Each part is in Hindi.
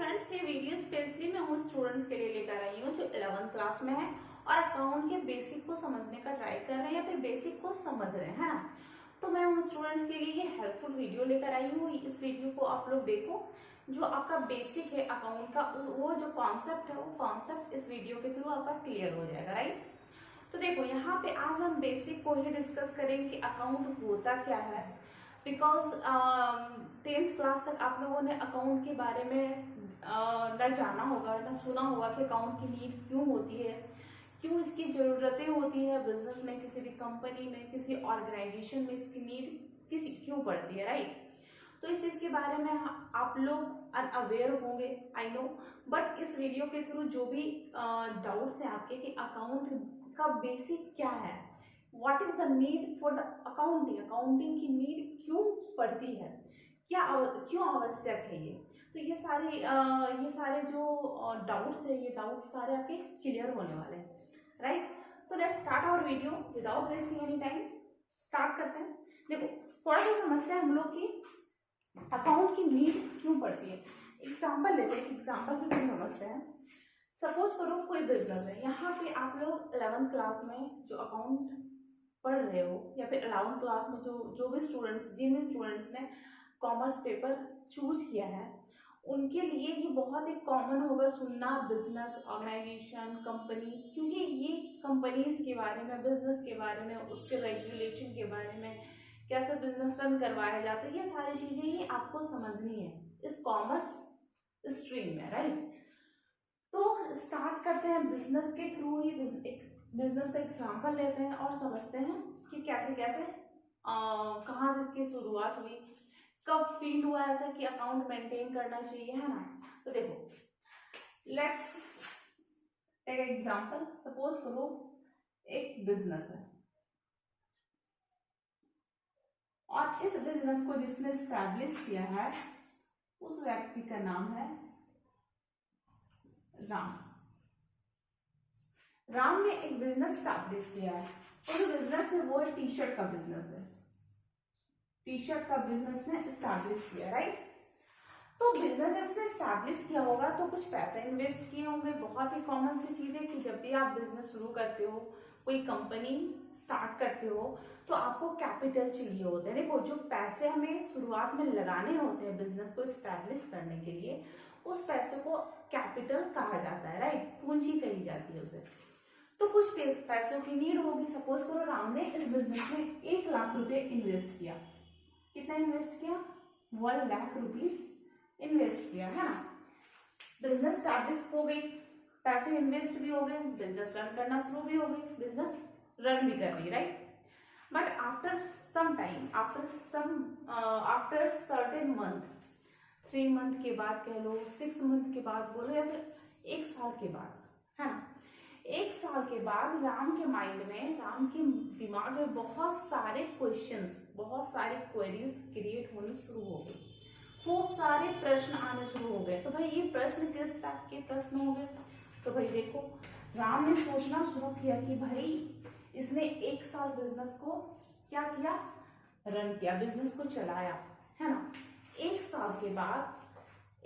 स्टूडेंट्स, ये वीडियो स्पेशली मैं उन स्टूडेंट्स के लिए लेकर आई हूँ जो 11th क्लास में है और अकाउंट के बेसिक को समझने का ट्राई कर रहे हैं या फिर बेसिक को समझ रहे हैं, है ना। तो मैं उन स्टूडेंट के लिए ये हेल्पफुल वीडियो लेकर आई हूँ। इस वीडियो को आप लोग देखो, जो आपका बेसिक है अकाउंट का, वो जो कॉन्सेप्ट है वो कॉन्सेप्ट इस वीडियो के थ्रू आपका क्लियर हो जाएगा, राइट। तो देखो, यहाँ पे आज हम बेसिक को ही डिस्कस करेंगे कि अकाउंट होता क्या है। बिकॉज 10th क्लास तक आप लोगों ने अकाउंट के बारे में न जाना होगा, न सुना होगा कि अकाउंट की नीड क्यों होती है, क्यों इसकी ज़रूरतें होती है बिजनेस में, किसी भी कंपनी में, किसी ऑर्गेनाइजेशन में इसकी नीड किसी क्यों पड़ती है, राइट। तो इस चीज़ के बारे में आप लोग अनअवेयर होंगे, आई नो। बट इस वीडियो के थ्रू जो भी डाउट्स हैं आपके कि अकाउंट का बेसिक क्या है, what is the need for the accounting, accounting की नीड क्यों पड़ती है, क्यों आवश्यक है तो ये सारे जो डाउट्स है, ये डाउट्स सारे आपके क्लियर होने वाले हैं, राइट। तो let's start our video without wasting any time. Start करते हैं। देखो, थोड़ा सा समझते हैं हम लोग की अकाउंट की नीड क्यों पड़ती है। एग्जाम्पल लेते हैं, एग्जाम्पल की क्यों समझते हैं। सपोज करो कोई बिजनेस है, यहाँ पे आप लोग 11th क्लास में जो अकाउंट पढ़ रहे हो या फिर 11th क्लास में जो भी स्टूडेंट्स, जिन भी स्टूडेंट्स ने कॉमर्स पेपर चूज किया है, उनके लिए ये बहुत ही कॉमन होगा सुनना बिजनेस, ऑर्गेनाइजेशन, कंपनी, क्योंकि ये कंपनीज के बारे में, बिजनेस के बारे में, उसके रेगुलेशन के बारे में, कैसे बिजनेस रन करवाया जाता है, ये सारी चीजें ही आपको समझनी है इस कॉमर्स स्ट्रीम में, राइट। तो स्टार्ट करते हैं बिजनेस के थ्रू ही, बिजनेस का एग्जाम्पल लेते हैं और समझते हैं कि कैसे कैसे कहाँ से इसकी शुरुआत हुई, कब फील हुआ ऐसा कि अकाउंट मेंटेन करना चाहिए, है ना। तो देखो, लेट्स टेक एग्जाम्पल। सपोज करो एक बिजनेस है और इस बिजनेस को जिसने स्टैब्लिश किया है उस व्यक्ति का नाम है राम। राम ने एक बिजनेस स्टैब्लिश किया है और जो बिजनेस है वो टी शर्ट का बिजनेस है। टी शर्ट का बिजनेस ने स्टैब्लिश किया, राइट। तो बिजनेस जब उसने स्टैब्लिश किया होगा तो कुछ पैसे इन्वेस्ट किए होंगे। बहुत ही कॉमन सी चीज है कि जब भी आप बिजनेस शुरू करते हो, कोई कंपनी स्टार्ट करते हो, तो आपको कैपिटल चाहिए होता है। देखो, जो पैसे हमें शुरुआत में लगाने होते हैं बिजनेस को स्टैब्लिश करने के लिए, उस पैसे को कैपिटल कहा जाता है, राइट। पूंजी कही जाती है उसे। तो कुछ पैसों की नीड होगी। सपोज करो राम ने इस बिजनेस में 1 लाख रुपए इन्वेस्ट किया। कितना इन्वेस्ट किया? 1 लाख रुपीज इन्वेस्ट किया, है ना। बिजनेस स्टैब्लिश हो गई, पैसे इन्वेस्ट भी हो गए, बिजनेस रन करना शुरू भी हो गई, बिजनेस रन भी कर रही, right. But after some time, after certain month, 3 month के बाद कह लो, 6 मंथ के बाद बोलो, या फिर 1 साल के बाद, है ना। 1 साल के बाद राम के माइंड में, राम के दिमाग में बहुत सारे क्वेश्चंस, बहुत सारे क्वेरीज क्रिएट होने शुरू हो गए। खूब सारे प्रश्न आने शुरू हो गए। तो भाई ये प्रश्न किस टाइप के प्रश्न हो गए? तो भाई देखो, राम ने सोचना शुरू किया कि भाई इसने 1 साल बिजनेस को क्या किया? रन किया, बिजनेस को चलाया, है ना। 1 साल के बाद,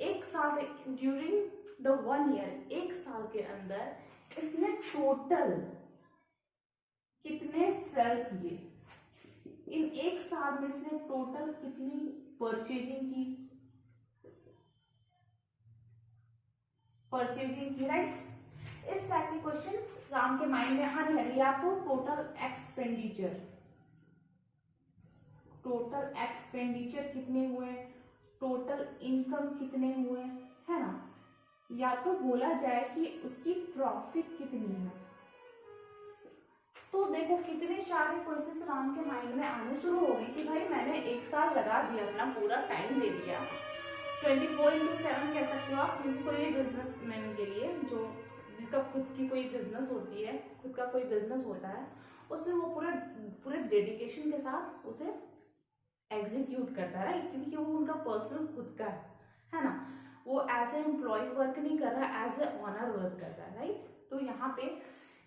1 साल ड्यूरिंग द 1 ईयर, 1 साल के अंदर इसने टोटल कितने सेल किए? इन 1 साल में इसने टोटल कितनी परचेजिंग की, राइट। इस टाइप के क्वेश्चंस राम के माइंड में आने लगे। या तो टोटल एक्सपेंडिचर कितने हुए, टोटल इनकम कितने हुए, है ना। या तो बोला जाए कि उसकी प्रॉफिट कितनी है। तो देखो, कितने सारे क्वेश्चंस राम के माइंड में आने शुरू हो गए कि भाई मैंने 1 साल लगा दिया, अपना पूरा टाइम दे दिया, 24/7 कह सकते हो आप, क्योंकि कोई बिजनेसमैन के लिए जिसका खुद की कोई बिजनेस होती है, खुद का कोई बिजनेस होता है, उसमें वो पूरे डेडिकेशन के साथ उसे एग्जीक्यूट करता है, राइट। क्योंकि वो उनका पर्सनल खुद का है ना। वो एज ए एम्प्लॉय वर्क नहीं कर रहा, एज ए ऑनर वर्क कर रहा है, राइट। तो यहाँ पे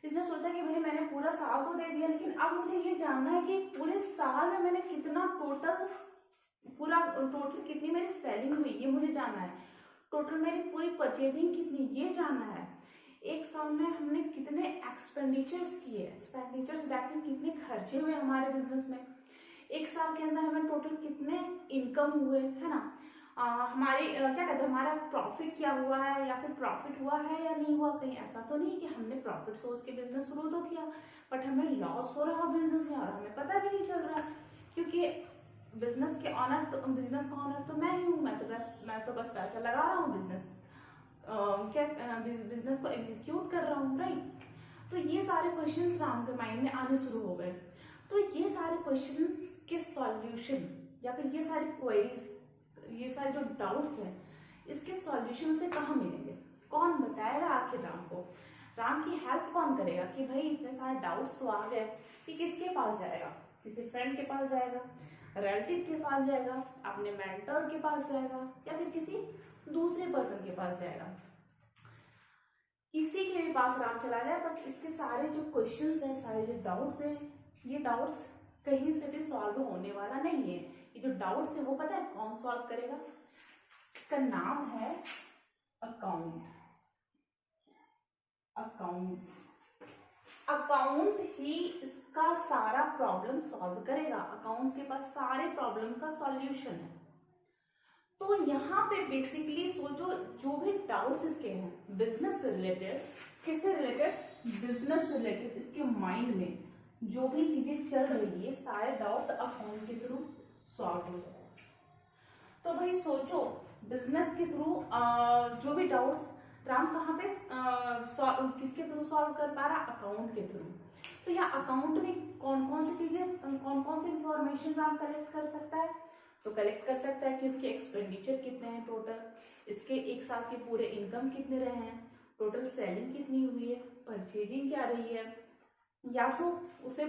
इसने सोचा कि भाई मैंने पूरा साल तो दे दिया, लेकिन अब मुझे ये जानना है कि पूरे साल में मैंने कितना टोटल कितनी मेरी सेलिंग हुई, ये मुझे जानना है। टोटल मेरी पूरी परचेजिंग कितनी ये जानना है, एक साल में हमने कितने एक्सपेंडिचर्स किए, एक्सपेंडिचर्स दैट मीन कितने खर्चे हुए हमारे बिजनेस में, एक साल के अंदर हमें टोटल कितने इनकम हुए, है ना, हमारे क्या कहते हैं हमारा प्रॉफिट क्या हुआ है, या फिर प्रॉफिट हुआ है या नहीं हुआ, कहीं ऐसा तो नहीं कि हमने प्रॉफिट सोर्स के बिजनेस शुरू तो किया बट हमें लॉस हो रहा बिजनेस में और हमें पता भी नहीं चल रहा, क्योंकि बिजनेस का ऑनर तो मैं ही हूँ, मैं तो बस पैसा लगा रहा हूँ बिजनेस को एग्जीक्यूट कर रहा हूँ, राइट। तो ये सारे क्वेश्चंस राम के माइंड में आने शुरू हो गए। तो ये सारे क्वेश्चंस के सॉल्यूशन या फिर ये सारी क्वेरीज, ये सारे जो डाउट्स हैं, इसके सॉल्यूशन उसे कहाँ मिलेंगे, कौन बताएगा आखिर राम को, राम की हेल्प कौन करेगा कि भाई इतने सारे डाउट्स तो आ गए, कि किसके पास जाएगा, किसी फ्रेंड के पास जाएगा, रिलेटिव के पास जाएगा, अपने मेंटर के पास जाएगा, या फिर किसी दूसरे पर्सन के पास जाएगा, किसी के भी पास राम चला जाए, बट इसके सारे जो क्वेश्चंस हैं, सारे जो डाउट्स हैं, ये डाउट्स कहीं से भी सॉल्व होने वाला नहीं है। ये जो डाउट्स है वो पता है कौन सॉल्व करेगा, इसका नाम है अकाउंट्स। अकाउंट ही इसका सारा प्रॉब्लम सॉल्व करेगा, अकाउंट्स के पास सारे प्रॉब्लम का सॉल्यूशन है। तो यहाँ पे बेसिकली सोचो जो भी डाउट्स इसके हैं बिजनेस से रिलेटेड, किससे रिलेटेड, बिजनेस से रिलेटेड, इसके माइंड में जो भी चीजें चल रही है सारे डाउट्स अकाउंट के थ्रू सॉल्व हो जाएगा। तो भाई सोचो बिजनेस के थ्रू जो भी डाउट्स राम कहाँ पे किसके थ्रू सॉल्व कर पा रहा, अकाउंट के थ्रू। तो यहाँ अकाउंट में कौन कौन सी चीजें, कौन कौन सी इंफॉर्मेशन राम कलेक्ट कर सकता है, तो कलेक्ट कर सकता है कि उसके एक्सपेंडिचर कितने हैं टोटल, इसके एक साल के पूरे इनकम कितने रहे हैं, टोटल सेलिंग कितनी हुई है, परचेजिंग क्या रही है, या तो उसे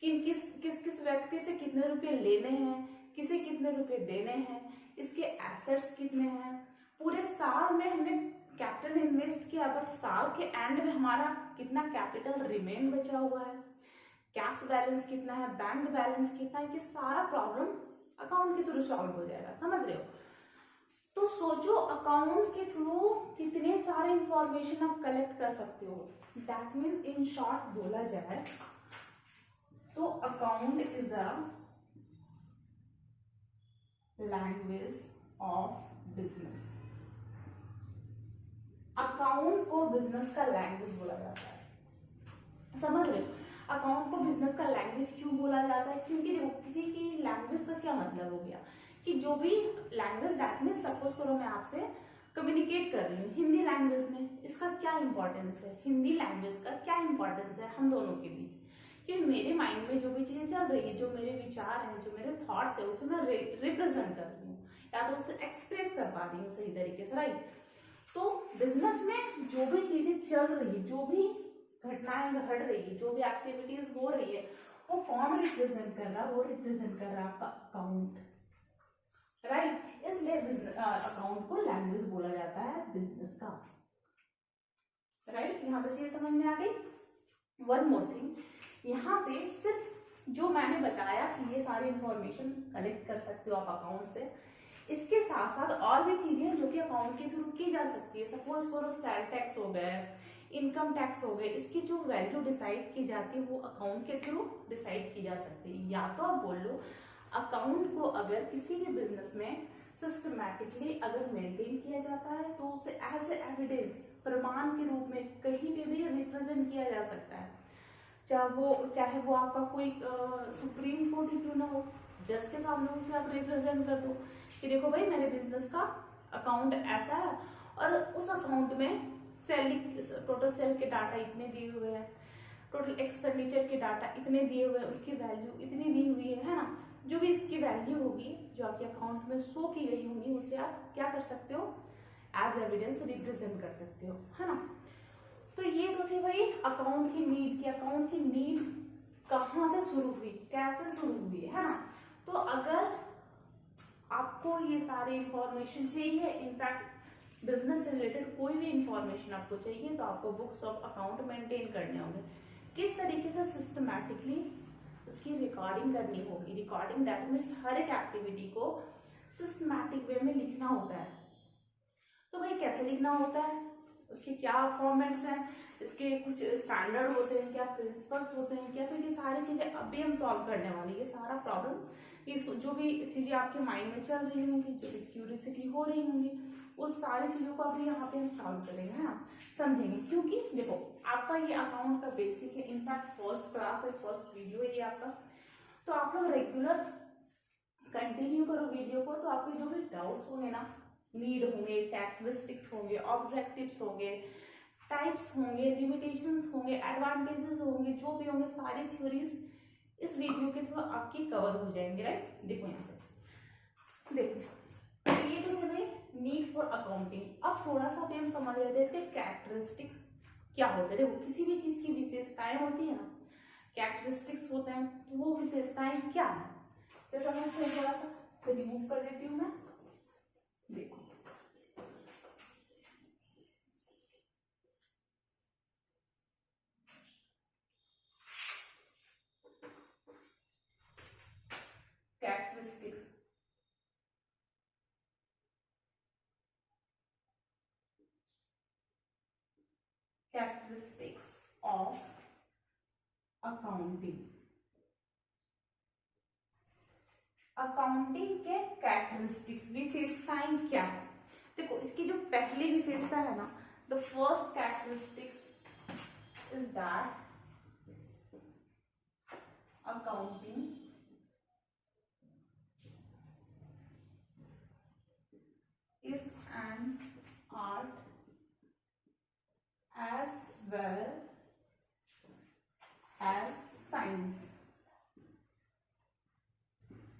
किस किस व्यक्ति से कितने रुपए लेने हैं, किसे कितने रुपए देने हैं, इसके एसेट्स कितने हैं, पूरे साल में हमने कैपिटल इन्वेस्ट किया तो साल के एंड में हमारा कितना कैपिटल रिमेन बचा हुआ है, कैश बैलेंस कितना है, बैंक बैलेंस कितना है, ये सारा प्रॉब्लम अकाउंट के थ्रू सॉल्व हो जाएगा, समझ रहे हो। तो सोचो अकाउंट के थ्रू कितने सारे इंफॉर्मेशन आप कलेक्ट कर सकते हो, दैट मीन्स इन शॉर्ट बोला जाए तो account is a language of business. Account को बिजनेस का लैंग्वेज बोला जाता है, समझ रहे हो। अकाउंट को बिजनेस का लैंग्वेज क्यों बोला जाता है, क्योंकि देखो किसी की लैंग्वेज का क्या मतलब हो गया कि जो भी लैंग्वेज, दैट मीन्स सपोज करो मैं आपसे कम्युनिकेट कर रही हूँ हिंदी लैंग्वेज में, इसका क्या इंपॉर्टेंस है, हिंदी लैंग्वेज का क्या इंपॉर्टेंस है हम दोनों के बीच, क्योंकि मेरे माइंड में जो भी चीजें चल रही है, जो मेरे विचार हैं, जो मेरे थॉट्स है, उसे मैं रिप्रेजेंट कर रही हूँ या तो उसे एक्सप्रेस कर पा रही हूँ सही तरीके से, राइट। तो बिजनेस में जो भी चीजें चल रही है, जो भी घटनाएं घट रही है, जो भी एक्टिविटीज हो रही है, वो कौन रिप्रेजेंट कर रहा है, वो रिप्रेजेंट कर रहा है आपका अकाउंट, राइट। इसलिए अकाउंट को लैंग्वेज बोला जाता है बिजनेस का, राइट। यहाँ पे चीज समझ में आ गई। वन मोर थिंग, यहाँ पे सिर्फ जो मैंने बताया कि ये सारी इंफॉर्मेशन कलेक्ट कर सकते हो आप अकाउंट से, इसके साथ साथ और भी चीजें जो कि अकाउंट के थ्रू की जा सकती है। सपोज करो सेल टैक्स हो गए, इनकम टैक्स हो गए, इसकी जो वैल्यू डिसाइड की जाती है वो अकाउंट के थ्रू डिसाइड की जा सकती है। या तो आप बोल लो अकाउंट को अगर किसी भी बिजनेस में सिस्टमैटिकली अगर मेंटेन किया जाता है तो उसे एज ए एविडेंस, प्रमाण के रूप में कहीं पे भी रिप्रेजेंट किया जा सकता है, चाहे वो आपका कोई सुप्रीम कोर्ट ही क्यों ना हो, जज के सामने उसे आप रिप्रेजेंट कर दो कि देखो भाई मेरे बिजनेस का अकाउंट ऐसा है और उस अकाउंट में टोटल सेल के डाटा इतने दिए हुए हैं, टोटल एक्सपेंडिचर के डाटा इतने दिए हुए हैं, उसकी वैल्यू इतनी दी हुई है ना, जो भी इसकी वैल्यू होगी जो आपके अकाउंट में शो की गई होगी उसे आप क्या कर सकते हो, एज एविडेंस रिप्रेजेंट कर सकते हो, है ना। तो ये तो थी भाई अकाउंट की नीड, की अकाउंट की नीड कहाँ से शुरू हुई, कैसे शुरू हुई, है ना। तो अगर आपको ये सारी इंफॉर्मेशन चाहिए, इनफैक्ट बिजनेस से रिलेटेड कोई भी इंफॉर्मेशन आपको चाहिए तो आपको बुक्स ऑफ अकाउंट मेंटेन करने होंगे, किस तरीके से सिस्टमैटिकली उसकी रिकॉर्डिंग करनी होगी। रिकॉर्डिंग दैट मीन्स हर एक एक्टिविटी को सिस्टमैटिक वे में लिखना होता है। तो कैसे लिखना होता है, उसके क्या फॉर्मेट्स हैं, इसके कुछ स्टैंडर्ड होते हैं क्या, प्रिंसिपल्स होते हैं क्या, तो ये सारी चीजें अभी हम सॉल्व करने वाले हैं। ये सारा प्रॉब्लम, ये जो भी चीजें आपके माइंड में चल रही होंगी, जो भी क्यूरियोसिटी हो रही होंगी, उस सारी चीजों को अभी यहाँ पे हम सॉल्व करेंगे, है ना, समझेंगे। क्योंकि देखो आपका ये अकाउंट का बेसिक है, इनफैक्ट फर्स्ट क्लास है, फर्स्ट वीडियो है ये आपका, तो आप लोग रेगुलर कंटिन्यू करो वीडियो को, तो आपके जो भी डाउट्स होंगे ना, नीड होंगे, कैरेक्टरिस्टिक्स होंगे, ऑब्जेक्टिव्स होंगे, टाइप्स होंगे, लिमिटेशंस होंगे, एडवांटेजेस होंगे, जो भी होंगे सारी थ्योरीज इस वीडियो के थ्रू आपकी कवर हो जाएंगे, राइट। देखो यहाँ पे देखो, तो ये जो है भाई नीड फॉर अकाउंटिंग। अब थोड़ा सा भी हम समझ लेते हैं इसके कैरेक्टरिस्टिक्स क्या होते हैं। देखो किसी भी चीज की विशेषताएं होती है ना, कैरेक्टरिस्टिक्स होते हैं, तो वो विशेषताएं क्या है से समझते हैं। थोड़ा सा से रिमूव कर देती हूँ मैं। देखो characteristics, characteristics of accounting. Accounting के कैरेक्टरिस्टिक्स, विशेषताएं क्या है। देखो इसकी जो पहली विशेषता है ना, the first characteristics is that accounting is an art as well as science.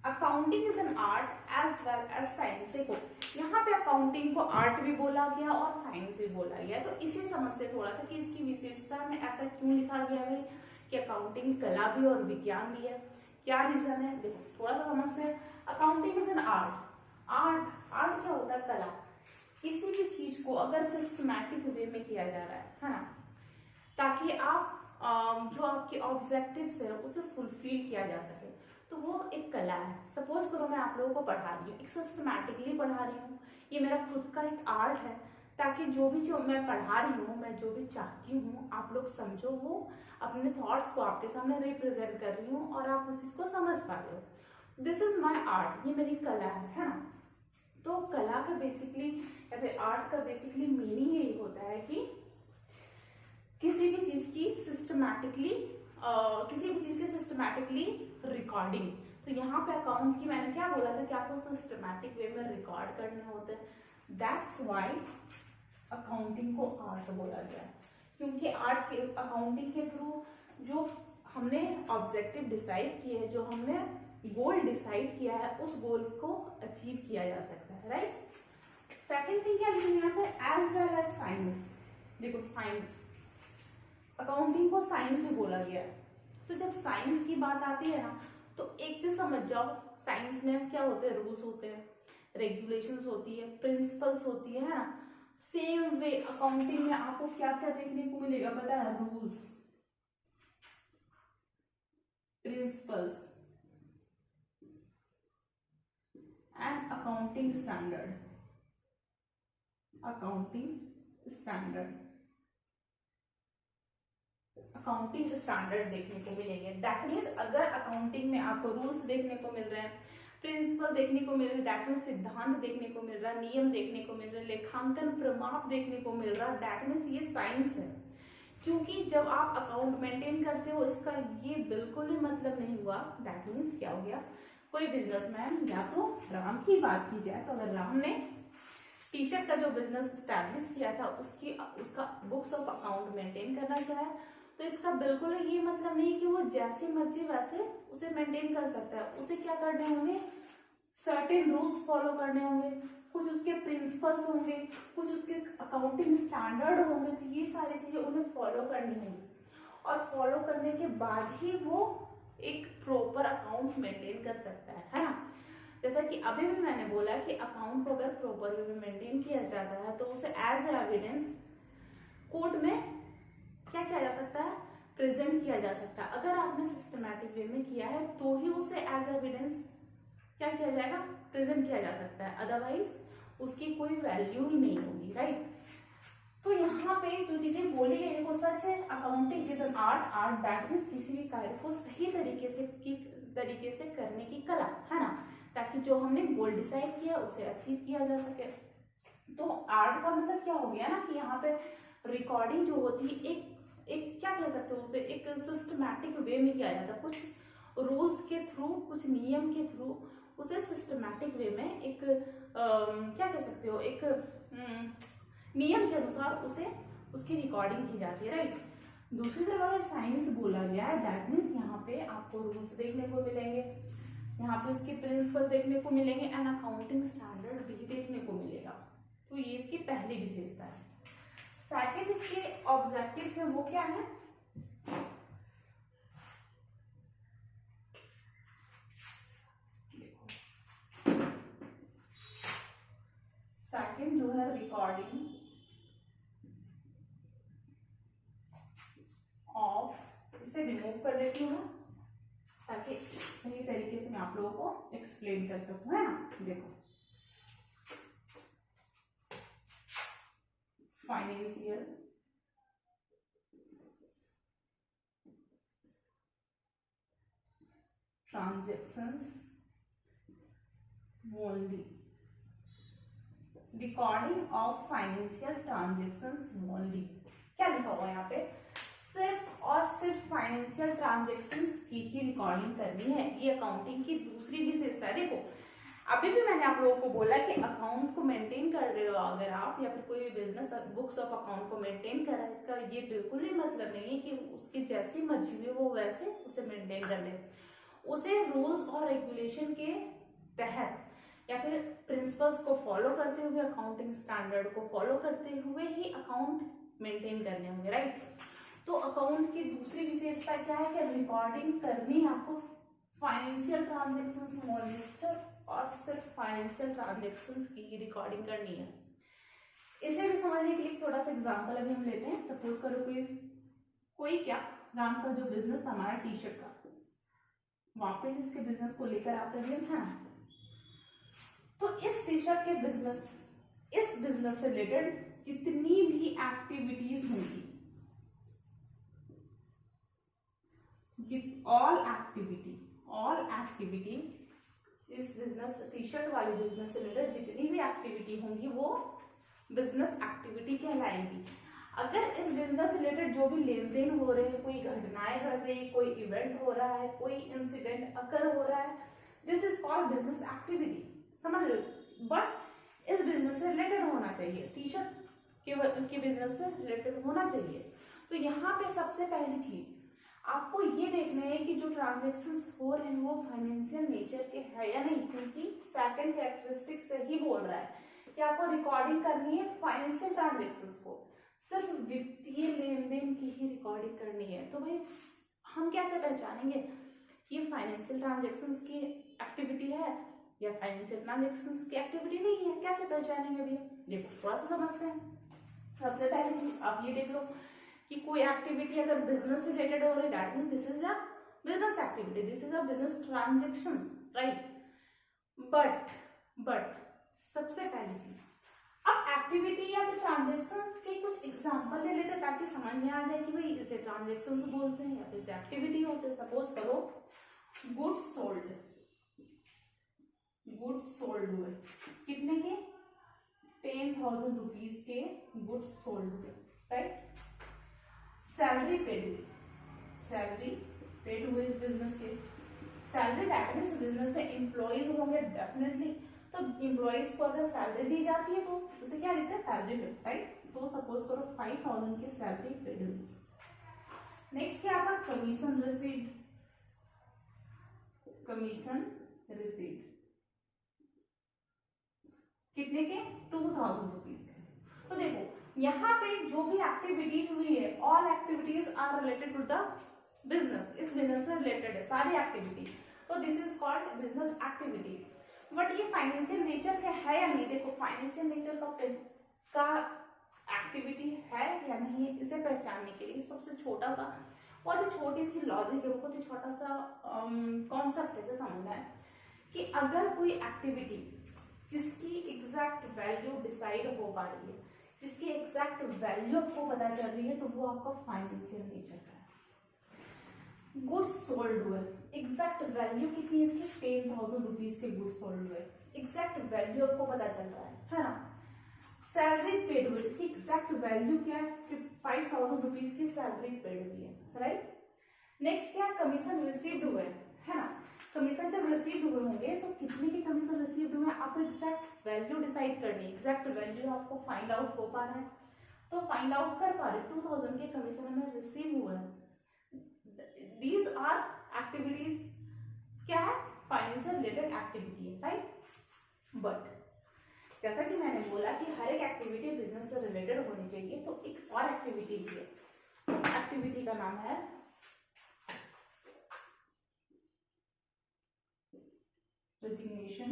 Accounting is an art as well as science. देखो यहाँ पे अकाउंटिंग को आर्ट भी बोला गया और साइंस भी बोला गया, तो इसे समझते थोड़ा सा कि इसकी विशेषता में ऐसा क्यों लिखा गया है कि अकाउंटिंग कला भी और विज्ञान भी है, क्या रीजन है। देखो थोड़ा सा समझते हैं। Accounting is an art, art क्या होता है, कला। किसी भी चीज को अगर सिस्टमैटिक वे में किया जा रहा है ना, ताकि आप जो आपके ऑब्जेक्टिव्स है उसे फुलफिल किया जा सके, तो वो एक कला है। सपोज करो मैं आप लोगों को पढ़ा रही हूँ, एक सिस्टमैटिकली पढ़ा रही हूँ, ये मेरा खुद का एक आर्ट है, ताकि जो मैं पढ़ा रही हूँ, मैं जो भी चाहती हूँ आप लोग समझो, वो अपने थॉट्स को आपके सामने रिप्रेजेंट कर रही हूँ और आप उस चीज को समझ पा रहे हो। दिस इज माई आर्ट, ये मेरी कला है ना। तो कला का बेसिकली या फिर आर्ट का बेसिकली मीनिंग यही होता है कि किसी भी चीज की सिस्टमैटिकली रिकॉर्डिंग। तो यहाँ पे अकाउंट की मैंने क्या बोला था कि आपको सिस्टमैटिक वे में रिकॉर्ड करने होते हैं, दैट्स व्हाई अकाउंटिंग को आर्ट बोला गया है। क्योंकि आर्ट के अकाउंटिंग के थ्रू जो हमने ऑब्जेक्टिव डिसाइड किए हैं, जो हमने गोल डिसाइड किया है, उस गोल को अचीव किया जा सकता है, राइट। सेकेंड थिंग क्या लिखी यहाँ पे, एज वेल एज साइंस। देखो साइंस, अकाउंटिंग को साइंस भी बोला गया है। तो जब साइंस की बात आती है ना, तो एक चीज समझ जाओ, साइंस में क्या होते हैं, रूल्स होते हैं, रेगुलेशंस होती है, प्रिंसिपल्स होती है ना। सेम वे अकाउंटिंग में आपको क्या क्या देखने को मिलेगा पता है, rules, principles and accounting standard. Accounting standard देखने को मिलेंगे। दैट मीन्स अगर अकाउंटिंग में आपको रूल्स देखने को मिल रहे हैं, प्रिंसिपल देखने को मिल रहे हैं, दैट मीन्स सिद्धांत देखने को मिल रहा है, नियम देखने को मिल रहे हैं, लेखांकन प्रमाप देखने को मिल रहा है, दैट मीन्स ये साइंस है। क्योंकि जब आप अकाउंट मेंटेन करते हो, इसका ये बिल्कुल ही मतलब नहीं हुआ, दैट मीन्स क्या हो गया, कोई बिजनेसमैन, या तो राम की बात की जाए तो अगर राम ने टी शर्ट का जो बिजनेस स्टैब्लिश किया था उसका बुक्स ऑफ अकाउंट मेंटेन करना चाहे, तो इसका बिल्कुल ये मतलब नहीं कि वो जैसे मर्जी वैसे उसे मेंटेन कर सकता है। उसे क्या करने होंगे, सर्टेन रूल्स फॉलो करने होंगे, कुछ उसके प्रिंसिपल्स होंगे, कुछ उसके अकाउंटिंग स्टैंडर्ड होंगे, तो ये सारी चीजें उन्हें फॉलो करनी होंगी और फॉलो करने के बाद ही वो एक प्रॉपर अकाउंट मेंटेन कर सकता है ना। जैसा कि अभी भी मैंने बोला कि अकाउंट को अगर प्रॉपर वे में मेंटेन किया जाता है तो उसे एज एविडेंस कोर्ट में क्या किया जा सकता है, प्रेजेंट किया जा सकता है। अगर आपने सिस्टमैटिक वे में किया है तो ही उसे एज एविडेंस क्या किया जाएगा, प्रेजेंट किया जा सकता है, अदरवाइज उसकी कोई वैल्यू ही नहीं होगी, राइट। बोली गई, देखो सच है accounting is an art, art that means किसी भी कार्य को सही तरीके से करने की कला, है ना, ताकि जो हमने गोल डिसाइड किया उसे अचीव किया जा सके। तो आर्ट का मतलब क्या हो गया ना कि यहाँ पे रिकॉर्डिंग जो होती है एक क्या कह सकते हो उसे, एक सिस्टमैटिक वे में किया जाता है, कुछ रूल्स के थ्रू, कुछ नियम के थ्रू उसे सिस्टमैटिक वे में एक क्या कह सकते हो, एक नियम के अनुसार उसे उसकी रिकॉर्डिंग की जाती है, राइट। दूसरी तरफ अगर साइंस बोला गया है दैट मीन्स यहाँ पे आपको रूल्स देखने को मिलेंगे, यहाँ पे उसके प्रिंसिपल देखने को मिलेंगे एंड अकाउंटिंग स्टैंडर्ड भी देखने को मिलेगा। तो ये इसकी पहली विशेषता है। सेकंड इसके ऑब्जेक्टिव्स है, वो क्या है, सेकंड जो है रिकॉर्डिंग ऑफ, इसे रिमूव कर देती हूँ ताकि सही तरीके से मैं आप लोगों को एक्सप्लेन कर सकूं, है ना। देखो financial transactions only, recording of financial transactions only. क्या लिखा हुआ है यहाँ पे, सिर्फ और सिर्फ फाइनेंशियल ट्रांजैक्शंस की ही रिकॉर्डिंग करनी है, ये अकाउंटिंग की दूसरी विशेषता है। देखो अभी भी मैंने आप लोगों को बोला कि अकाउंट को मेंटेन कर रहे हो अगर आप, या फिर कोई भी बिजनेस बुक्स ऑफ अकाउंट को मेंटेन कर रहा है, इसका ये बिल्कुल भी मतलब नहीं है कि उसकी जैसी मर्जी में वो वैसे उसे मेंटेन कर ले। उसे रूल्स और रेगुलेशन के तहत या फिर प्रिंसिपल्स को फॉलो करते हुए, अकाउंटिंग स्टैंडर्ड को फॉलो करते हुए ही अकाउंट मेंटेन करने होंगे, राइट। तो अकाउंट की दूसरी विशेषता क्या है कि रिकॉर्डिंग करनी है आपको फाइनेंशियल ट्रांजैक्शंस ओनली, सिर्फ और सिर्फ फाइनेंशियल ट्रांजैक्शंस की ही रिकॉर्डिंग करनी है। इसे भी समझने के लिए छोटा सा एग्जांपल अभी हम लेते हैं। सपोज करो कोई क्या नाम का जो बिजनेस था हमारा टी शर्ट का, वापस इसके बिजनेस को लेकर आते हुए था, तो इस टी शर्ट के बिजनेस, इस बिजनेस से रिलेटेड जितनी भी एक्टिविटीज होंगी, ऑल एक्टिविटी इस बिजनेस टी शर्ट वाले बिजनेस से रिलेटेड जितनी भी एक्टिविटी होंगी वो बिजनेस एक्टिविटी कहलाएंगी। अगर इस बिजनेस से रिलेटेड जो भी लेन देन हो रहे हैं, कोई घटनाएं घट रही, कोई इवेंट हो रहा है, कोई इंसिडेंट अकर हो रहा है, this is called business activity, समझ रहे हो। बट इस बिजनेस से रिलेटेड होना चाहिए, टी शर्ट के बिजनेस से रिलेटेड होना चाहिए। तो यहाँ पे सबसे पहली चीज आपको ये देखना है कि जो ट्रांजैक्शंस हो रहे हैं वो फाइनेंशियल नेचर के है या नहीं, क्योंकि सेकंड कैरेक्टरिस्टिक से ही बोल रहा है कि आपको रिकॉर्डिंग करनी है फाइनेंशियल ट्रांजैक्शंस को, सिर्फ वित्तीय लेन देन की ही रिकॉर्डिंग करनी है। तो भाई हम कैसे पहचानेंगे कि ये फाइनेंशियल ट्रांजैक्शंस की एक्टिविटी है या फाइनेंशियल ट्रांजैक्शंस की एक्टिविटी नहीं है, कैसे पहचानेंगे भैया। देखो थोड़ा सा समझते हैं। सबसे पहली चीज आप ये देख लो कि कोई एक्टिविटी अगर बिजनेस से रिलेटेड हो रही है that means this is a business activity, this is a business transactions, right. But सबसे पहली चीज, अब एक्टिविटी या फिर ट्रांजैक्शंस के कुछ एग्जांपल ले लेते हैं ताकि समझ में आ जाए कि भाई इसे ट्रांजैक्शंस बोलते हैं या फिर इसे एक्टिविटी होते हैं। सपोज करो गुड्स सोल्ड हुए, कितने के, 10,000 रुपीज के गुड्स सोल्ड हुए, राइट। सैलरी पेड हुए इस बिजनेस के, सैलरी दैट मींस बिजनेस में एम्प्लॉइज होंगे डेफिनेटली, तो एम्प्लॉइज को अगर सैलरी दी जाती है तो उसे क्या लिखते हैं, सैलरी पेड, राइट। तो सपोज करो 5,000 की सैलरी पेड हुई। नेक्स्ट क्या आपका कमीशन रिसीव्ड, कितने के, 2,000 रुपीज के। तो देखो यहाँ पे जो भी एक्टिविटीज हुई है, all activities are related to the business, इस बिजनेस से रिलेटेड है सारी एक्टिविटी, तो this is called business activity. But ये फाइनेंशियल नेचर का है या नहीं, देखो फाइनेंशियल नेचर का एक्टिविटी है या नहीं, इसे पहचानने के लिए सबसे छोटा सा, बहुत ही छोटी सी लॉजिक है, बहुत ही छोटा सा कॉन्सेप्ट है, समझना है कि अगर कोई एक्टिविटी जिसकी एग्जैक्ट वैल्यू डिसाइड हो पा रही है, जिसकी एग्जैक्ट वैल्यू आपको पता चल रही है तो वो आपका फाइनेंशियल नेचर का है। गुड्स सोल्ड हुए, एग्जैक्ट वैल्यू कितनी है इसकी, 10,000 रुपीज के गुड्स सोल्ड हुए, एग्जैक्ट वैल्यू आपको पता चल रहा है ना। सैलरी पेड हुई, इसकी एग्जैक्ट वैल्यू क्या है, 5,000 रुपीज की सैलरी पेड हुई है, राइट। नेक्स्ट क्या है, कमीशन रिसीव्ड हुए, है ना। कमीशन जब रिसीव हुए होंगे तो कितने के कमीशन रिसीव्ड हुए हैं, आपको एग्जैक्ट वैल्यू डिसाइड करनी है। एग्जैक्ट वैल्यू आपको फाइंड आउट हो पा रहा है तो फाइंड आउट कर पा रहे, 2,000 के कमीशन हमें रिसीव हुए हैं। दीज आर एक्टिविटीज, क्या है, फाइनेंशियल रिलेटेड एक्टिविटी है, राइट। बट जैसा कि मैंने बोला कि हर एक एक्टिविटी बिजनेस से रिलेटेड होनी चाहिए, तो एक और एक्टिविटी भी है, उस एक्टिविटी का नाम है resignation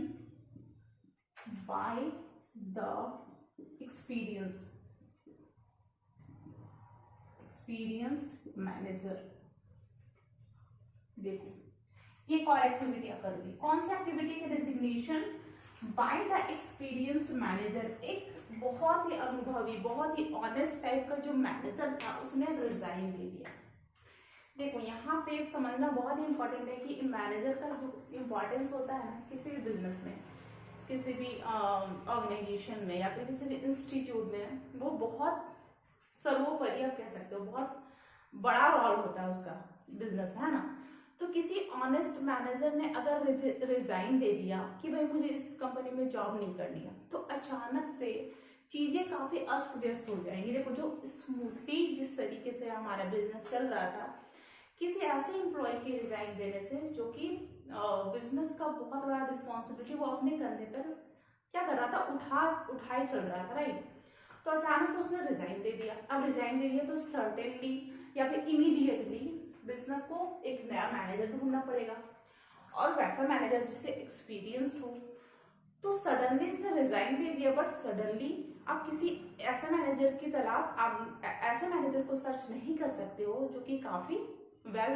by the experienced manager। देखो ये एक और एक्टिविटी करोगी, कौन सी एक्टिविटी है, resignation by the experienced manager. एक बहुत ही अनुभवी, बहुत ही ऑनेस्ट टाइप का जो मैनेजर था उसने रिजाइन दे दिया। देखो यहाँ पे समझना बहुत ही इंपॉर्टेंट है कि मैनेजर का जो इम्पोर्टेंस होता है ना किसी भी बिजनेस में, किसी भी ऑर्गेनाइजेशन में या फिर किसी भी इंस्टीट्यूट में, वो बहुत सर्वोपरि आप कह सकते हो, बहुत बड़ा रोल होता है उसका बिजनेस में, है ना। तो किसी ऑनेस्ट मैनेजर ने अगर रिजाइन दे दिया कि भाई मुझे इस कंपनी में जॉब नहीं करनी है, तो अचानक से चीजें काफी अस्त व्यस्त हो जाएंगी। देखो जो स्मूथली जिस तरीके से हमारा बिजनेस चल रहा था, किसी ऐसे एम्प्लॉय के रिजाइन देने से जो कि बिजनेस का बहुत बड़ा रिस्पॉन्सिबिलिटी वो अपने कंधे पर क्या कर रहा था, उठाए चल रहा था, राइट। तो अचानक से उसने रिजाइन दे दिया। अब रिजाइन दे दिया तो सर्टेनली या फिर इमीडिएटली बिजनेस को एक नया मैनेजर ढूंढना पड़ेगा, और वैसा मैनेजर जिससे एक्सपीरियंस्ड हो। तो सडनली इसने रिजाइन दे दिया, बट सडनली आप किसी ऐसे मैनेजर की तलाश, आप ऐसे मैनेजर को सर्च नहीं कर सकते हो जो कि काफी वेल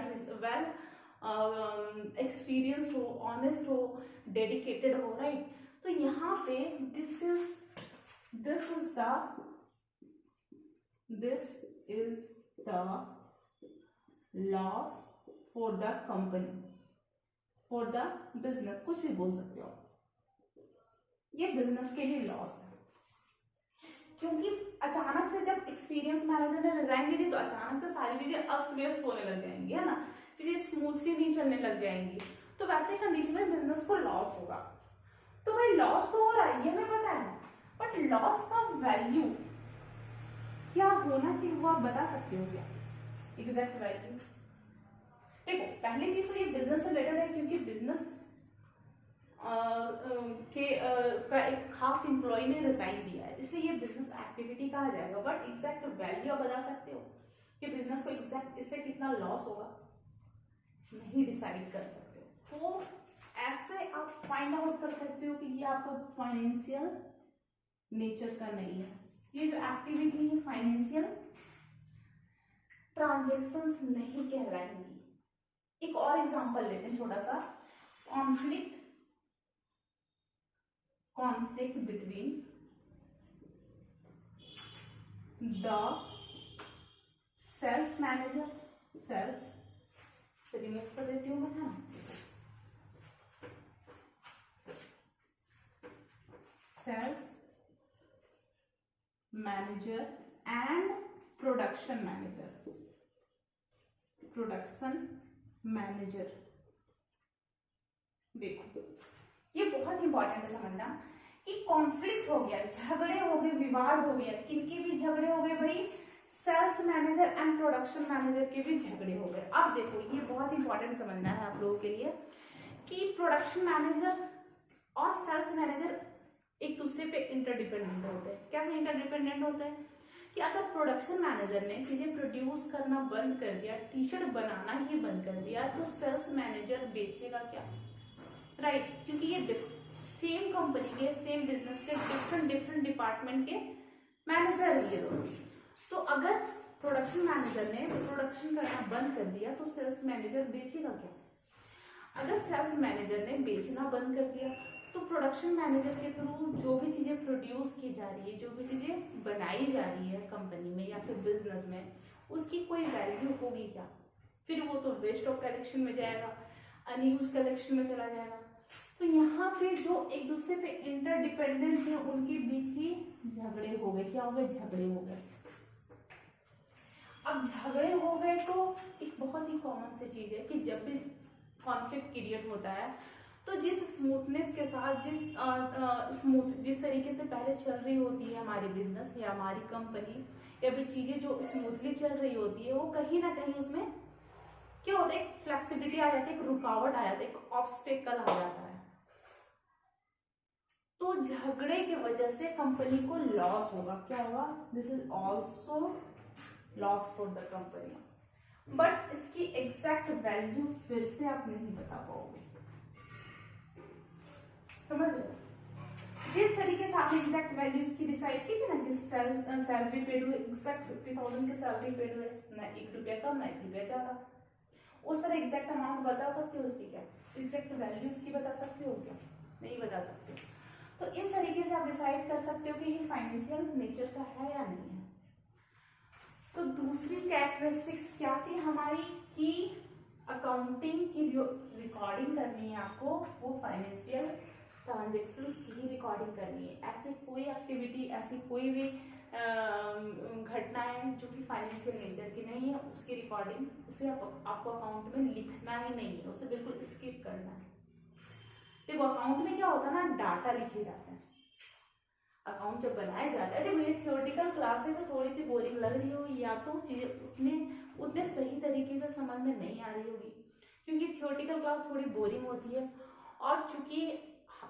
एक्सपीरियंस्ड हो, ऑनेस्ट हो, डेडिकेटेड हो, राइट। तो यहाँ पे this is the loss for the company, for the business, कुछ भी बोल सकते हो, ये बिजनेस के लिए लॉस है। क्योंकि अचानक से जब एक्सपीरियंस मैनेजर ने रिजाइन दे दी तो अचानक से सारी चीजें अस्त व्यस्त होने लग जाएंगी, है ना, चीजें स्मूथली नहीं चलने लग जाएंगी, तो वैसे कंडीशन में बिजनेस को लॉस होगा। तो भाई लॉस तो हो रहा है, ये हमें पता है, बट लॉस का वैल्यू क्या होना चाहिए वो आप बता सकते हो क्या, एग्जैक्ट वैल्यू। देखो पहली चीज तो ये बिजनेस से रिलेटेड है, क्योंकि बिजनेस का एक खास एम्प्लॉय ने रिजाइन दिया है, इसलिए ये बिजनेस एक्टिविटी कहा जाएगा। बट एग्जैक्ट वैल्यू आप बता सकते हो कि बिजनेस को एग्जैक्ट इससे कितना लॉस होगा, नहीं डिसाइड कर सकते। तो ऐसे आप फाइंड आउट कर सकते हो कि ये आपका फाइनेंशियल नेचर का नहीं है। ये जो एक्टिविटी है फाइनेंशियल ट्रांजैक्शंस नहीं कहलाएंगी। एक और एग्जांपल लेते हैं छोटा सा, conflict between the sales managers, sales से रिमूव कर देती हूँ मैं, sales manager and production manager. देखो ये बहुत इंपॉर्टेंट है समझना कि कॉन्फ्लिक्ट हो गया, झगड़े हो गए, विवाद हो गया, किनके भी झगड़े हो गए भाई, sales manager and production manager के भी झगड़े हो गए। अब देखो ये बहुत इंपॉर्टेंट समझना है आप लोगों के लिए कि प्रोडक्शन मैनेजर और सेल्स मैनेजर एक दूसरे पे इंटरडिपेंडेंट होते हैं। कैसे इंटरडिपेंडेंट होते हैं कि अगर प्रोडक्शन मैनेजर ने चीजें प्रोड्यूस करना बंद कर दिया, टी शर्ट बनाना ही बंद कर दिया, तो सेल्स मैनेजर बेचेगा क्या, राइट। क्योंकि ये सेम कंपनी के, सेम बिजनेस के डिफरेंट डिपार्टमेंट के मैनेजर है ये दोनों। तो अगर प्रोडक्शन मैनेजर ने प्रोडक्शन करना बंद कर दिया तो सेल्स मैनेजर बेचेगा क्या। अगर सेल्स मैनेजर ने बेचना बंद कर दिया तो प्रोडक्शन मैनेजर के थ्रू जो भी चीजें प्रोड्यूस की जा रही है, जो भी चीजें बनाई जा रही है कंपनी में या फिर बिजनेस में, उसकी कोई वैल्यू होगी क्या? फिर वो तो वेस्ट ऑफ कलेक्शन में जाएगा, अनयूज कलेक्शन में चला जाएगा। तो यहाँ पे जो एक दूसरे पे इंटरडिपेंडेंट है उनके बीच ही झगड़े हो गए। क्या हो गए? झगड़े हो गए। अब झगड़े हो गए तो एक बहुत ही कॉमन सी चीज है कि जब भी कॉन्फ्लिक्ट क्रिएट होता है तो जिस स्मूथनेस के साथ, जिस तरीके से पहले चल रही होती है हमारी बिजनेस या हमारी कंपनी या भी चीजें जो स्मूथली चल रही होती है, वो कहीं ना कहीं उसमें क्या होता है, एक फ्लेक्सिबिलिटी आ जाती है, एक रुकावट आ जाती है, एक ऑब्स्टेकल आ जाता है। तो झगड़े की वजह से कंपनी को लॉस होगा। क्या होगा? This is also loss for the company. But इसकी एग्जैक्ट वैल्यू फिर से आप नहीं बता पाओगे। समझ रहे हो? जिस तरीके से आपने एग्जैक्ट वैल्यू इसकी डिसाइड की थी ना कि सैलरी पेड हुए, एग्जैक्ट 50,000 की सैलरी पेड हुए, ना 1 रुपया कम ना 1 रुपया ज्यादा, उस तरह एग्जैक्ट अमाउंट बता सकते हो उसकी? क्या एग्जैक्ट वैल्यू उसकी बता सकते हो? क्या नहीं बता सकते। तो इस तरीके से आप डिसाइड कर सकते हो कि ये फाइनेंशियल नेचर का है या नहीं है। तो दूसरी कैरेक्टरिस्टिक्स क्या थी हमारी कि अकाउंटिंग की जो रिकॉर्डिंग करनी है आपको, वो फाइनेंशियल ट्रांजेक्शन्स की ही रिकॉर्डिंग करनी है। ऐसे कोई एक्टिविटी, ऐसी कोई भी घटनाएं जो कि फाइनेंशियल नेचर की नहीं है, उसकी रिकॉर्डिंग उसे आपको अकाउंट में लिखना ही नहीं है, उसे बिल्कुल स्किप करना है। देखो अकाउंट में क्या होता है ना, डाटा लिखे जाते हैं। अकाउंट जब बनाया जाता है, देखो ये थियोरेटिकल क्लास है तो थोड़ी सी बोरिंग लग रही होगी, या तो चीजें उतने सही तरीके से समझ में नहीं आ रही होगी, क्योंकि थियोरेटिकल क्लास थोड़ी बोरिंग होती है। और चूंकि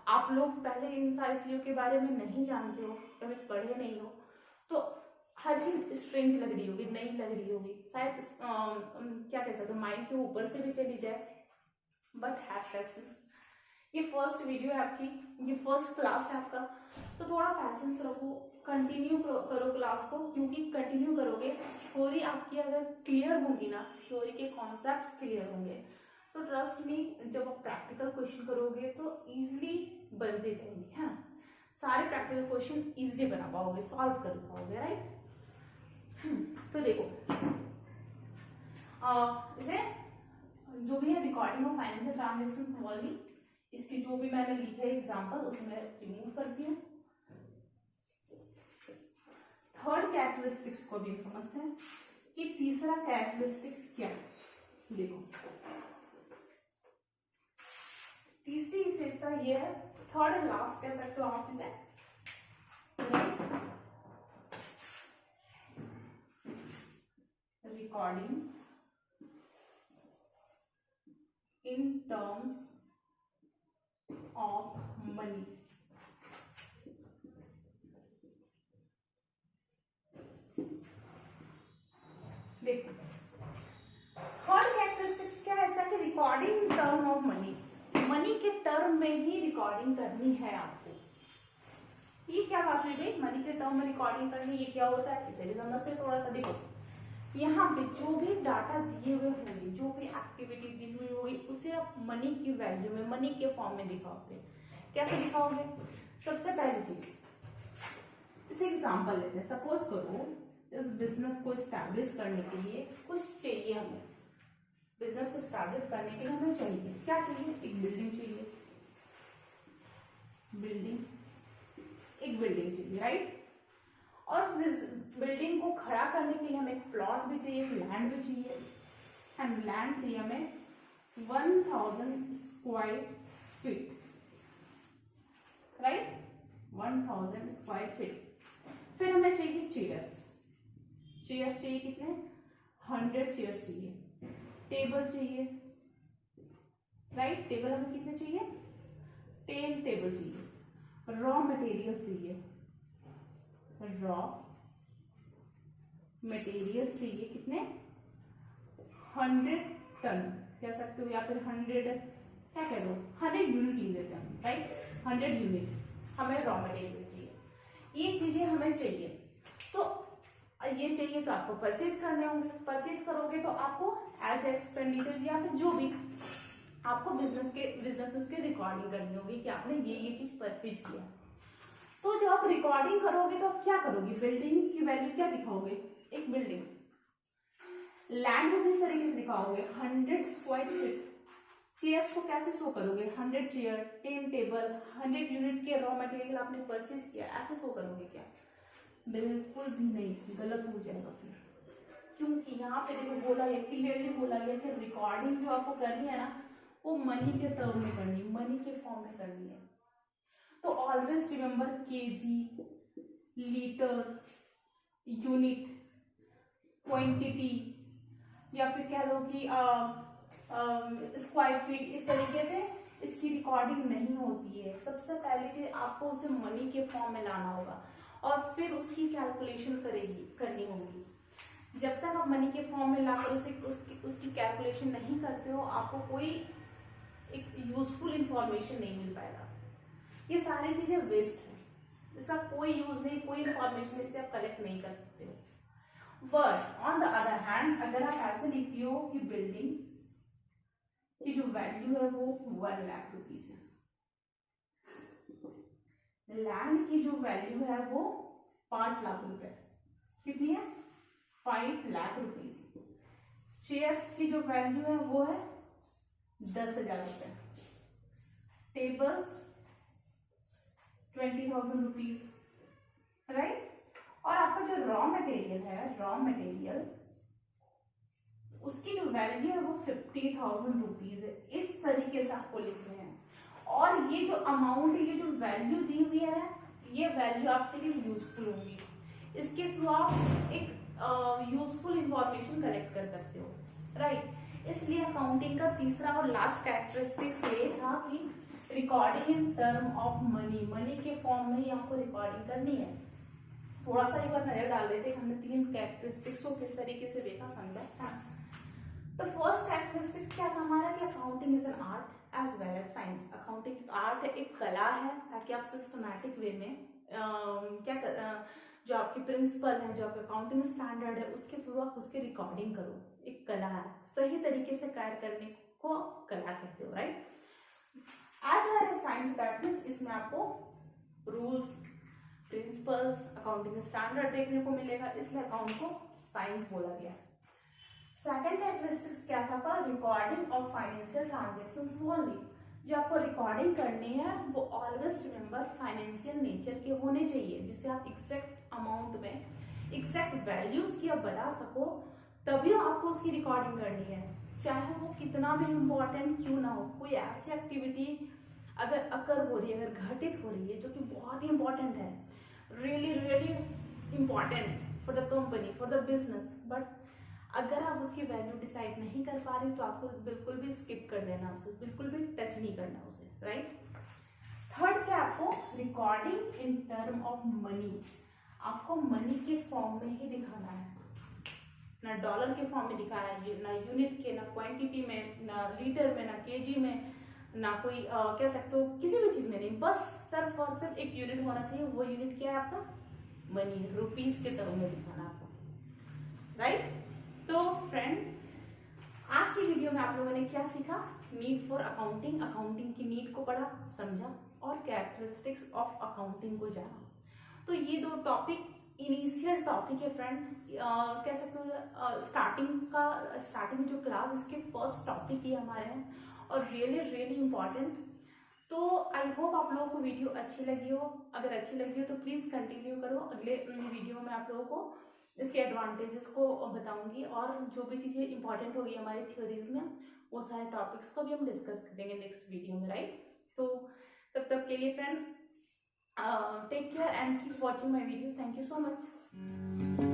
आप लोग पहले इन सारी चीजों के बारे में नहीं जानते हो, कभी पढ़े नहीं हो, तो हर चीज स्ट्रेंज लग रही होगी, नई लग रही होगी, शायद क्या कह सकते हो, माइंड के ऊपर से भी चली जाए। बट हैव पेशेंस, ये फर्स्ट वीडियो है आपकी, ये फर्स्ट क्लास है आपका, तो थोड़ा पैसेंस रखो, कंटिन्यू करो क्लास को, क्योंकि कंटिन्यू करोगे, थ्योरी आपकी अगर क्लियर होगी ना, थ्योरी के कॉन्सेप्ट्स क्लियर होंगे, तो ट्रस्ट मी जब आप प्रैक्टिकल क्वेश्चन करोगे तो इजीली बनते जाएंगे, है ना। सारे प्रैक्टिकल क्वेश्चन इजीली बना पाओगे, सॉल्व कर पाओगे, राइट। तो देखो इसे जो भी है recording of financial transactions involving, इसकी जो भी मैंने लिखा है एग्जांपल, उसे मैं रिमूव करती हूँ। थर्ड कैरेक्टरिस्टिक्स को भी समझते हैं कि तीसरा कैरेक्टरिस्टिक्स क्या है। देखो तीसरी विशेषता ये है, थर्ड एंड लास्ट कह सकते हो आप इसे, recording in terms of money. देखो थर्ड कैरेक्टरिस्टिक्स क्या है इसका कि recording in term of money, money के टर्म में ही रिकॉर्डिंग करनी है आपको। ये क्या बात हुई भाई, मनी के टर्म में रिकॉर्डिंग करनी, ये क्या होता है, इसे भी समझते थोड़ा सा। देखो यहाँ पे जो भी डाटा दिए हुए होंगे, जो भी एक्टिविटी दी हुई होगी, उसे आप मनी की वैल्यू में, मनी के फॉर्म में दिखाओगे। कैसे दिखाओगे? सबसे पहली चीज, इसे एग्जांपल लेते हैं। सपोज करो इस बिजनेस को स्टैब्लिश करने के लिए कुछ चाहिए हमें, बिजनेस को स्टैब्लिश करने के लिए हमें चाहिए क्या चाहिए, एक बिल्डिंग चाहिए, एक बिल्डिंग चाहिए, राइट। और बिल्डिंग को खड़ा करने के लिए हमें एक प्लॉट भी चाहिए, लैंड भी चाहिए, एंड लैंड चाहिए हमें 1000 square feet, right, 1000 square feet. फिर हमें चाहिए चेयर्स चाहिए कितने, 100 चेयर्स चाहिए, टेबल चाहिए, राइट, टेबल हमें कितने चाहिए, 10 टेबल चाहिए, रॉ मटेरियल्स चाहिए, रॉ मटेरियल्स चाहिए कितने, 100 टन कह सकते हो, या फिर 100 क्या कह दो, 100 यूनिट ले लेते हैं, राइट, 100 यूनिट हमें रॉ मटेरियल चाहिए। ये चीजें हमें चाहिए, तो ये चाहिए तो आपको परचेज करने होंगे, परचेज करोगे तो आपको एज एक्सपेंडिचर या फिर जो भी आपको बिजनेस में उसकी रिकॉर्डिंग करनी होगी कि आपने ये चीज परचेज किया। तो जब आप रिकॉर्डिंग करोगे तो आप क्या करोगे, बिल्डिंग की वैल्यू क्या दिखाओगे, एक बिल्डिंग। लैंड को किस तरीके से दिखाओगे, 100 स्क्वायर फीट। चेयर्स को कैसे शो करोगे, 100 चेयर, 10 टेबल, 100 यूनिट के रॉ मटेरियल आपने परचेज किया, ऐसे शो करोगे क्या, बिल्कुल भी नहीं, गलत हो जाएगा फिर। क्योंकि यहाँ पे देखो बोला गया, क्लियरली बोला गया कि रिकॉर्डिंग जो आपको करनी है ना, वो मनी के टर्म में करनी है, मनी के फॉर्म में करनी है। तो always remember KG, litre, unit, quantity, या फिर कह लो कि स्क्वायर फीट, इस तरीके से इसकी रिकॉर्डिंग नहीं होती है। सबसे पहले चीज आपको उसे मनी के फॉर्म में लाना होगा और फिर उसकी कैलकुलेशन करनी होगी। जब तक आप मनी के फॉर्म में लाकर उसकी कैलकुलेशन नहीं करते हो, आपको कोई एक यूजफुल इंफॉर्मेशन नहीं मिल पाएगा। ये सारी चीजें वेस्ट है, इसका कोई यूज नहीं, कोई इंफॉर्मेशन इससे आप कलेक्ट नहीं कर सकते हो। But on the other hand, अगर आप ऐसे लिखती हो कि बिल्डिंग की जो वैल्यू है वो 1 लाख रुपीज है, लैंड की जो वैल्यू है वो 5 लाख रुपए, कितनी है, 5 लाख रुपीज। चेयर्स की जो वैल्यू है वो है 10,000 रुपए, टेबल्स 20,000 रुपीज, राइट। और आपका जो रॉ मटेरियल है, रॉ मटेरियल उसकी जो वैल्यू है वो 50,000 रुपीज है। इस तरीके से आपको लिखने हैं। और ये जो अमाउंट, ये जो वैल्यू दी हुई है, ये वैल्यू आपके लिए यूजफुल होगी। इसके थ्रू आप एक यूजफुल इंफॉर्मेशन कलेक्ट कर सकते हो, राइट। इसलिए अकाउंटिंग का तीसरा और लास्ट कैरेक्टरिस्टिक्स ये था कि recording in term of money, money के फॉर्म में ही आपको रिकॉर्डिंग करनी है। थोड़ा सा एक बार नजर डाल रहे थे, हमने 3 कैरेक्टरिस्टिक्स को किस तरीके से देखा, समझा। तो फर्स्ट कैरेक्टरिस्टिक्स क्या था हमारा कि accounting is an art as well as science. Accounting art है, एक कला है, ताकि आप सिस्टमैटिक वे में जो आपकी प्रिंसिपल है, जो आपका अकाउंटिंग स्टैंडर्ड है, उसके थ्रू आप उसकी रिकॉर्डिंग करो। एक कला है, सही तरीके से कार्य करने को कला कहते हो, right. As well as science, that means इसमें आपको रूल्स, प्रिंसिपल्स, अकाउंटिंग स्टैंडर्ड देखने को मिलेगा, इसलिए अकाउंट को साइंस बोला गया। सेकेंड कैरेक्टरिस्टिक्स क्या था, recording of financial transactions only. जो आपको रिकॉर्डिंग करनी है वो ऑलवेज रिमेंबर फाइनेंशियल नेचर के होने चाहिए, जिससे आप एग्जैक्ट अमाउंट में एग्जैक्ट वैल्यूज की आप बता सको, तभी आपको उसकी रिकॉर्डिंग करनी है। चाहे वो कितना भी इम्पोर्टेंट क्यों ना हो, कोई ऐसी एक्टिविटी अगर अकर हो रही है, अगर घटित हो रही है जो कि बहुत ही इंपॉर्टेंट है, really really important for the company, for the business, but अगर आप उसकी वैल्यू डिसाइड नहीं कर पा रहे तो आपको बिल्कुल भी स्किप कर देना उसे, बिल्कुल भी टच नहीं करना उसे, राइट। थर्ड क्या, आपको recording in term of money, आपको मनी के फॉर्म में ही दिखाना है, ना डॉलर के फॉर्म में दिखाना है, ना यूनिट के, ना क्वांटिटी में, ना लीटर में, ना केजी में, ना कोई कह सकते हो किसी भी चीज में नहीं, बस सिर्फ और सिर्फ एक यूनिट होना चाहिए। वो यूनिट क्या है आपका, मनी, रुपीस के टर्म में दिखाना आपको, राइट। तो फ्रेंड, आज की वीडियो में आप लोगों ने क्या सीखा, नीड फॉर अकाउंटिंग, अकाउंटिंग की नीड को पढ़ा, समझा, और कैरेक्टरिस्टिक्स ऑफ अकाउंटिंग को जाना। तो ये 2 टॉपिक इनिशियल टॉपिक है फ्रेंड, कह सकते हो स्टार्टिंग जो क्लास, इसके फर्स्ट टॉपिक ही हमारे हैं और रियली रियली इंपॉर्टेंट। तो आई होप आप लोगों को वीडियो अच्छी लगी हो। अगर अच्छी लगी हो तो प्लीज कंटिन्यू करो, अगले वीडियो में आप लोगों को इसके एडवांटेजेस को बताऊंगी, और जो भी चीजें इंपॉर्टेंट होगी हमारी थ्योरीज में, वो सारे टॉपिक्स को भी हम डिस्कस करेंगे नेक्स्ट वीडियो में, राइट। तो तब तक के लिए friend, take care and keep watching my video. Thank you so much.